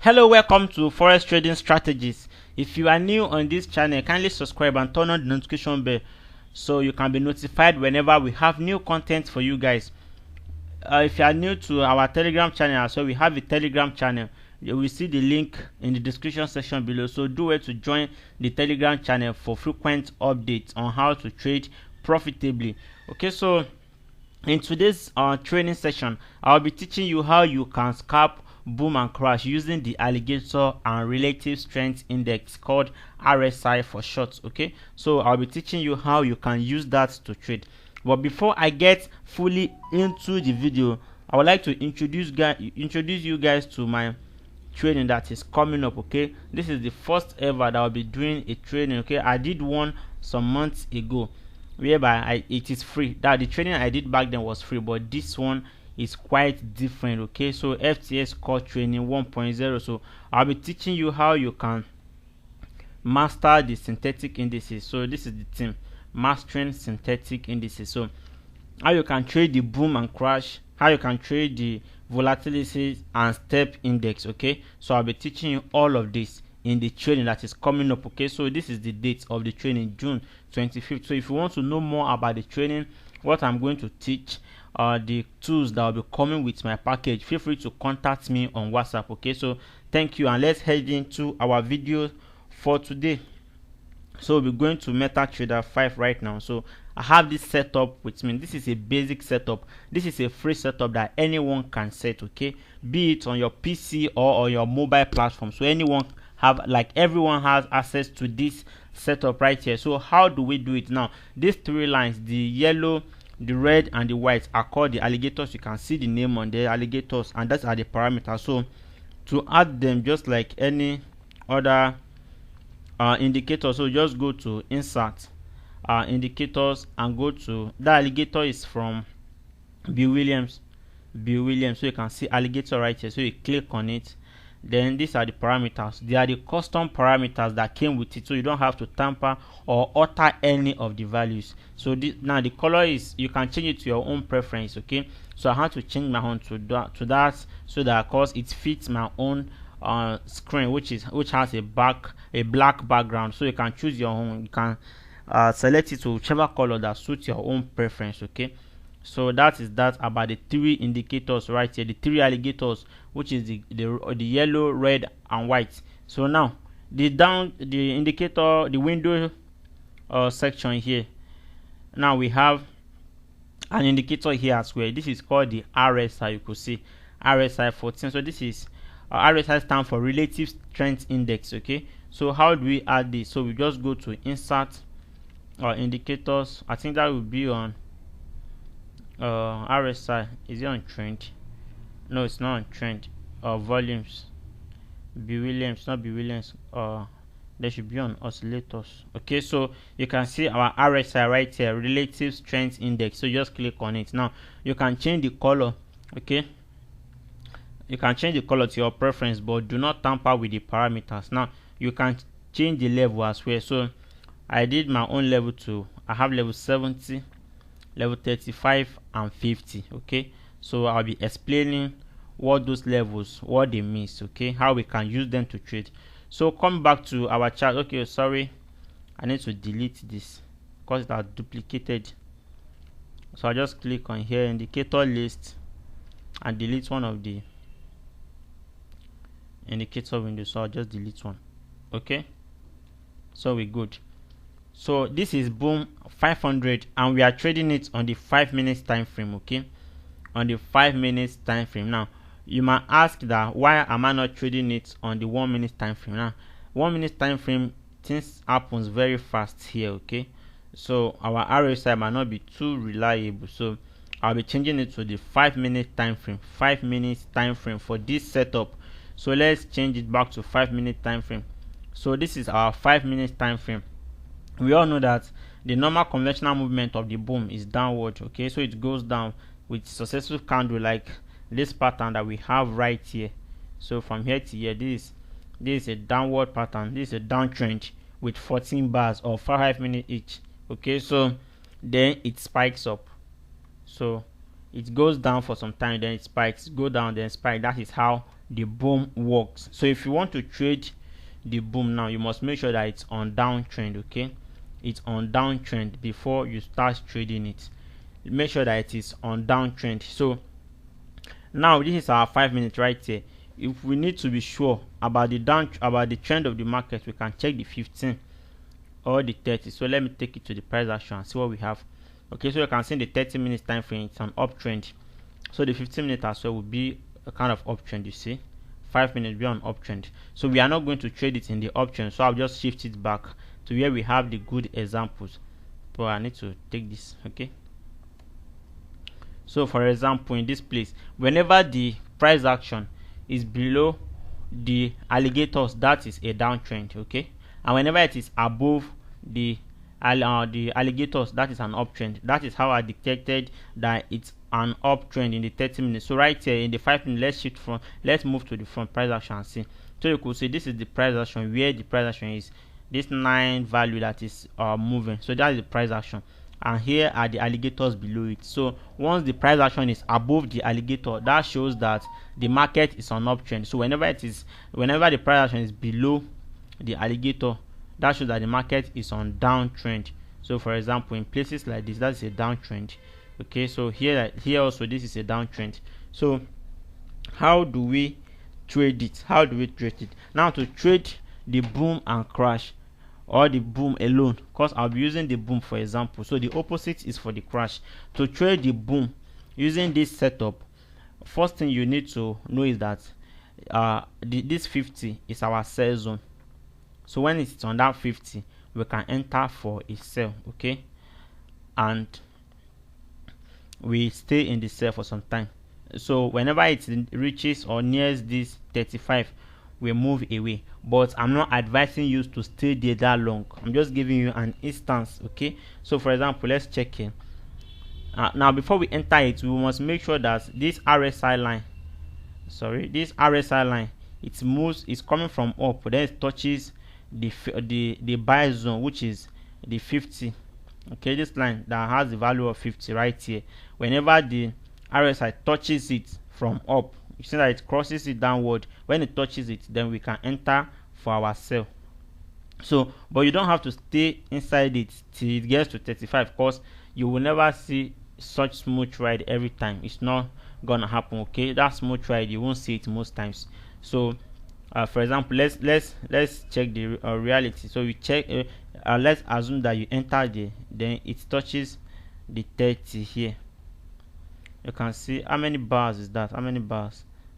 Hello, welcome to Forex Trading Strategies. If you are new on this channel, kindly subscribe and turn on the notification bell so you can be notified whenever we have new content for you guys. If you are new to our Telegram channel, so we have a Telegram channel. You will see the link in the description section below. So do it to join the Telegram channel for frequent updates on how to trade profitably. Okay, so in today's training session, I'll be teaching you how you can scalp boom and crash using the Alligator and Relative Strength Index, called RSI for short. Okay, so I'll be teaching you how you can use that to trade. But before I get fully into the video, I would like to introduce you guys to my training that is coming up. Okay, this is the first ever that I'll be doing a training. Okay, I did one some months ago whereby it is free. That the training I did back then was free, but this one is quite different. Okay, so FTS core training 1.0. so I'll be teaching you how you can master the synthetic indices. So this is the theme, mastering synthetic indices. So how you can trade the boom and crash, how you can trade the volatility and step index. Okay, so I'll be teaching you all of this in the training that is coming up. Okay, so this is the date of the training, June 25th. So if you want to know more about the training, what I'm going to teach, the tools that will be coming with my package, feel free to contact me on WhatsApp. Okay, so thank you, and let's head into our video for today. So we're going to MetaTrader 5 right now. So I have this setup with me. This is a basic setup. This is a free setup that anyone can set. Okay, be it on your PC or on your mobile platform. So anyone everyone has access to this setup right here. So how do we do it now? These three lines, the yellow, the red and the white, are called the alligators. You can see the name on the alligators, and that's are the parameters. So to add them, just like any other indicator, so just go to insert indicators and go to the alligator is from B Williams. So you can see alligator right here. So you click on it. Then these are the parameters. They are the custom parameters that came with it, so you don't have to tamper or alter any of the values. So now the color is, you can change it to your own preference. Okay, so I have to change my own to that so that, of course, it fits my own screen, which has a black background. So you can choose your own. You can select it to whichever color that suits your own preference. Okay, so that is that about the three indicators right here, the three alligators, which is the yellow, red and white. So now the indicator, the window section here, now we have an indicator here as well. This is called the RSI. You could see RSI 14. So this is RSI stands for Relative Strength Index. Okay, so how do we add this? So we just go to insert indicators. I think that would be on RSI. Is it on trend? No, it's not on trend. Volumes, B Williams, not B Williams. They should be on oscillators. Okay, so you can see our RSI right here, Relative Strength Index. So just click on it. Now you can change the color. Okay, you can change the color to your preference, but do not tamper with the parameters. Now you can change the level as well. So I did my own level to, I have level 70, level 35 and 50. Okay, so I'll be explaining what those levels, what they mean. Okay, how we can use them to trade. So come back to our chart. Okay, sorry, I need to delete this because it has duplicated. So I just click on here, indicator list, and delete one of the indicator windows. So I'll just delete one. Okay, so we're good. So this is boom 500, and we are trading it on the 5 minutes time frame. Okay, on the 5 minutes time frame. Now you might ask that why am I not trading it on the 1 minute time frame? Now 1 minute time frame, things happens very fast here. Okay, so our RSI might not be too reliable, so I'll be changing it to the 5 minute time frame. 5 minutes time frame for this setup. So let's change it back to 5 minute time frame. So this is our 5 minutes time frame. We all know that the normal conventional movement of the boom is downward. Okay, so it goes down with successive candle like this pattern that we have right here. So from here to here, this is a downward pattern. This is a downtrend with 14 bars or 5 minutes each. Okay, so then it spikes up. So it goes down for some time, then it spikes, go down, then spike. That is how the boom works. So if you want to trade the boom now, you must make sure that it's on downtrend. Okay, it's on downtrend before you start trading it. Make sure that it is on downtrend. So now this is our 5 minutes right here. If we need to be sure about the trend of the market, we can check the 15 or the 30. So let me take it to the price action and see what we have. Okay, so you can see in the 30 minutes time frame, it's an uptrend. So the 15 minutes as well will be a kind of uptrend. You see, 5 minutes be on uptrend. So we are not going to trade it in the uptrend, so I'll just shift it back to where we have the good examples. But I need to take this. Okay, so for example, in this place, whenever the price action is below the alligators, that is a downtrend. Okay, and whenever it is above the alligators, that is an uptrend. That is how I detected that it's an uptrend in the 30 minutes. So right here in the 5 minutes, let's move to the front price action and see. So you could see this is the price action, where the price action is this 9 value that is moving. So that is the price action, and here are the alligators below it. So once the price action is above the alligator, that shows that the market is on uptrend. So whenever the price action is below the alligator, that shows that the market is on downtrend. So for example, in places like this, that's a downtrend. Okay, so here also this is a downtrend. So how do we trade it? Now to trade the boom and crash, or the boom alone, because I'll be using the boom for example. So the opposite is for the crash. To trade the boom using this setup, first thing you need to know is that this 50 is our sell zone. So when it's on that 50, we can enter for a sell. Okay, and we stay in the sell for some time. So whenever it reaches or nears this 35, we move away. But I'm not advising you to stay there that long. I'm just giving you an instance. Okay, so for example, let's check in. Now before we enter it, we must make sure that this RSI line, it moves, is coming from up, then it touches the buy zone, which is the 50. Okay, this line that has the value of 50 right here. Whenever the RSI touches it from up, you see that it crosses it downward. When it touches it, then we can enter for our sell. So but you don't have to stay inside it till it gets to 35, because you will never see such smooth ride every time. It's not gonna happen. Okay, that smooth ride, you won't see it most times. So for example, let's check the reality. So we check, let's assume that you enter there, then it touches the 30 here. You can see how many bars is that.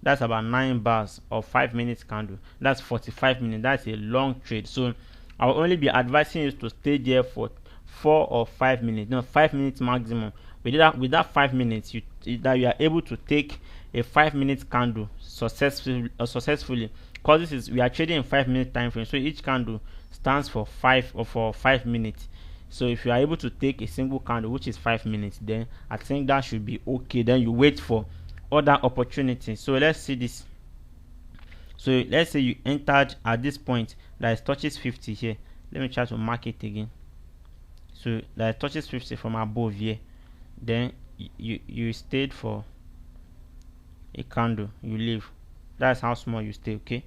That's about 9 bars of 5 minutes candle. That's 45 minutes. That's a long trade. So I'll only be advising you to stay there for 4 or 5 minutes, no, 5 minutes maximum. With that 5 minutes, you are able to take a 5 minute candle successfully, because we are trading in 5 minute time frame. So each candle stands for 5 minutes. So if you are able to take a single candle, which is 5 minutes, then I think that should be okay. Then you wait for other opportunities. So let's see this. So let's say you entered at this point that it touches 50 here. Let me try to mark it again. So that it touches 50 from above here. Then you stayed for a candle, you leave. That's how small you stay. Okay,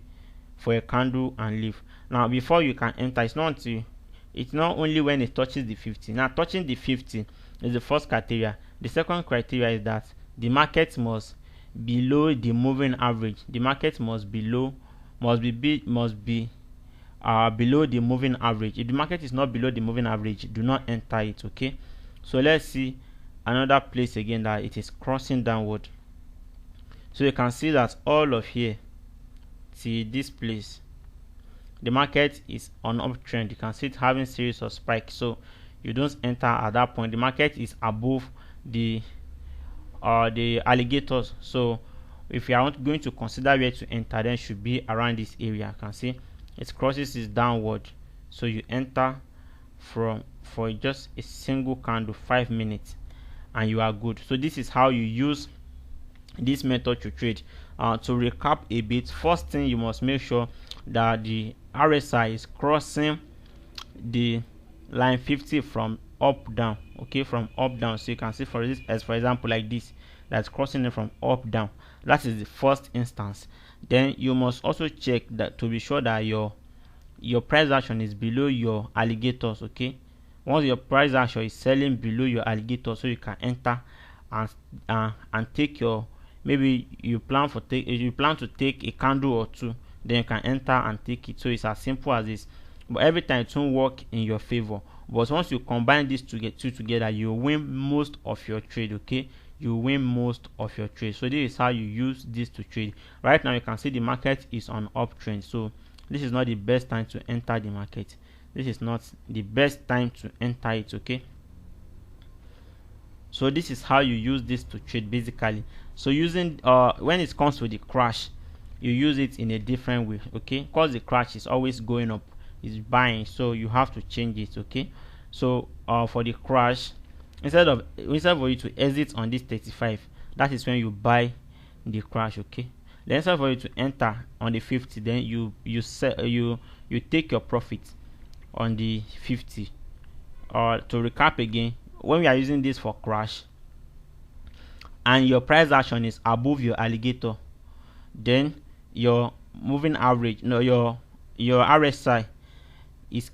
for a candle and leave. Now before you can enter, it's not only when it touches the 50. Now touching the 50 is the first criteria. The second criteria is that the market must below the moving average. The market must be below the moving average. If the market is not below the moving average, do not enter it. Okay, so let's see another place again that it is crossing downward. So you can see that all of here to this place, the market is on uptrend. You can see it having series of spikes. So you don't enter at that point. The market is above the alligators. So if you are going to consider where to enter, then should be around this area. You can see it crosses is downward. So you enter for just a single candle, 5 minutes, and you are good. So this is how you use this method to trade. To recap a bit, first thing, you must make sure that the RSI is crossing the line 50 from up down. Okay, from up down. So you can see for this, as for example like this, that's crossing it from up down. That is the first instance. Then you must also check that to be sure that your price action is below your alligators. Okay, once your price action is selling below your alligator, so you can enter and take your, maybe you plan to take a candle or two, then you can enter and take it. So it's as simple as this, but every time it won't work in your favor. But once you combine these two together, you win most of your trade. Okay, you win most of your trade. So this is how you use this to trade. Right now you can see the market is on uptrend, so this is not the best time to enter the market. This is not the best time to enter it. Okay, so this is how you use this to trade basically. So using when it comes to the crash, you use it in a different way. Okay, because the crash is always going up, is buying, so you have to change it. Okay, so for the crash, instead of you to exit on this 35, that is when you buy the crash. Okay, then instead for you to enter on the 50, then you take your profit on the 50. To recap again, when we are using this for crash and your price action is above your alligator, then your moving average, no, your RSI is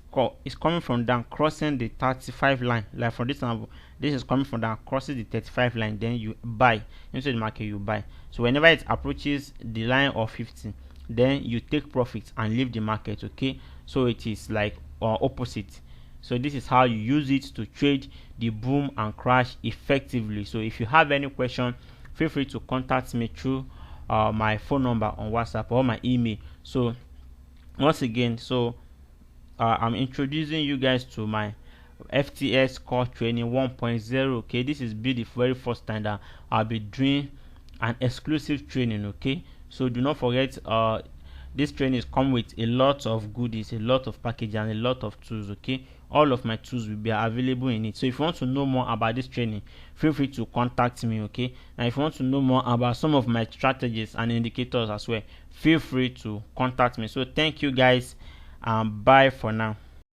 coming from down, crossing the 35 line. Like for this example, this is coming from down, crosses the 35 line, then you buy into the market. You buy. So whenever it approaches the line of 50, then you take profits and leave the market. Okay, so it is like opposite. So this is how you use it to trade the boom and crash effectively. So if you have any question, feel free to contact me through my phone number on WhatsApp or my email. So once again, so I'm introducing you guys to my FTS core training 1.0. Okay, this is the very first time that I'll be doing an exclusive training. Okay, so do not forget, this training comes with a lot of goodies, a lot of packages, and a lot of tools. Okay, all of my tools will be available in it. So if you want to know more about this training, feel free to contact me. Okay, and if you want to know more about some of my strategies and indicators as well, feel free to contact me. So thank you guys, bye for now.